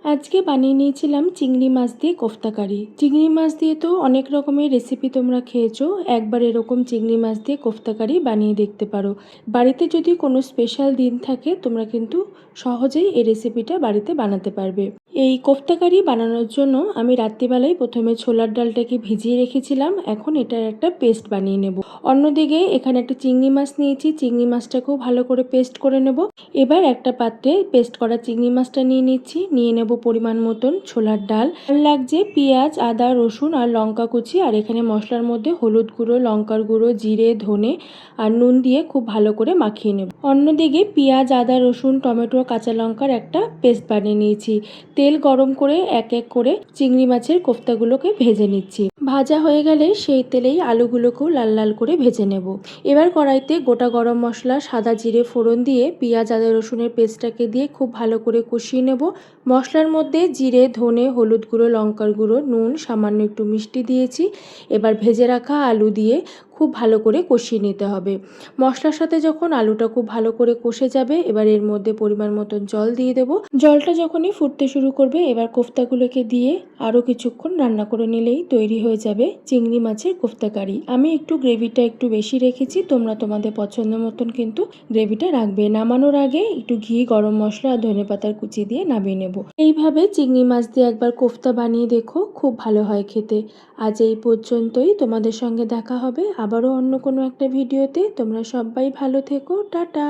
আজকে বানিয়ে নিয়েছিলাম চিংড়ি মাছ দিয়ে কোফতা কারি। চিংড়ি মাছ দিয়ে তো অনেক রকমের রেসিপি তোমরা খেয়েছো, একবার এরকম চিংড়ি মাছ দিয়ে কোফতা কারি বানিয়ে দেখতে পারো। বাড়িতে যদি কোনো স্পেশাল দিন থাকে তোমরা কিন্তু সহজেই এই রেসিপিটা বাড়িতে বানাতে পারবে। এই কোফতা কারি বানানোর জন্য আমি রাত্রিবেলায় প্রথমে ছোলার ডালটাকে ভিজিয়ে রেখেছিলাম। এখন এটার একটা পেস্ট বানিয়ে নেব। অন্যদিকে এখানে একটা চিংড়ি মাছ নিয়েছি, চিংড়ি মাছটাকেও ভালো করে পেস্ট করে নেব। এবার একটা পাত্রে পেস্ট করা চিংড়ি মাছটা নিয়ে নিচ্ছি, নিয়ে নেব পরিমাণ মতন ছোলার ডাল। আর লাগছে পেঁয়াজ, আদা, রসুন আর লঙ্কা কুচি। আর এখানে মশলার মধ্যে হলুদ গুঁড়ো, লঙ্কার গুঁড়ো, জিরে, ধনে আর নুন দিয়ে খুব ভালো করে মাখিয়ে নেব। অন্যদিকে পেঁয়াজ, আদা, রসুন, টমেটো, কাঁচা লঙ্কার একটা পেস্ট বানিয়ে নিয়েছি। তেল গরম করে এক এক করে চিংড়ি মাছের কোফতাগুলোকে ভেজে নিচ্ছি। ভাজা হয়ে গেলে সেই তেলেই আলুগুলোকেও লাল লাল করে ভেজে নেব। এবার কড়াইতে গোটা গরম মশলা, সাদা জিরে ফোড়ন দিয়ে পেঁয়াজ, আদা, রসুনের পেস্টটাকে দিয়ে খুব ভালো করে কষিয়ে নেব। মশলার মধ্যে জিরে, ধনে, হলুদ গুঁড়ো, লঙ্কার গুঁড়ো, নুন, সামান্য একটু মিষ্টি দিয়েছি। এবার ভেজে রাখা আলু দিয়ে খুব ভালো করে কষিয়ে নিতে হবে। মশলার সাথে যখন আলুটা খুব ভালো করে কষে যাবে, এবার এর মধ্যে পরিমাণ মতন জল দিয়ে দেব। জলটা যখনই ফুটতে শুরু করবে, এবার কোফতাগুলোকে দিয়ে আরও কিছুক্ষণ রান্না করে নিলেই তৈরি হয়ে যাবে চিংড়ি মাছের কোফতা কারি। আমি একটু গ্রেভিটা একটু বেশি রেখেছি, তোমরা তোমাদের পছন্দ মতন কিন্তু গ্রেভিটা রাখবে। নামানোর আগে একটু ঘি, গরম মশলা আর ধনেপাতার কুচি দিয়ে নামিয়ে নেব। এইভাবে চিংড়ি মাছ দিয়ে একবার কোফতা বানিয়ে দেখো, খুব ভালো হয় খেতে। আজ এই পর্যন্তই, তোমাদের সঙ্গে দেখা হবে আবারও অন্য কোনো একটা ভিডিওতে। তোমরা সবাই ভালো থেকো, টাটা।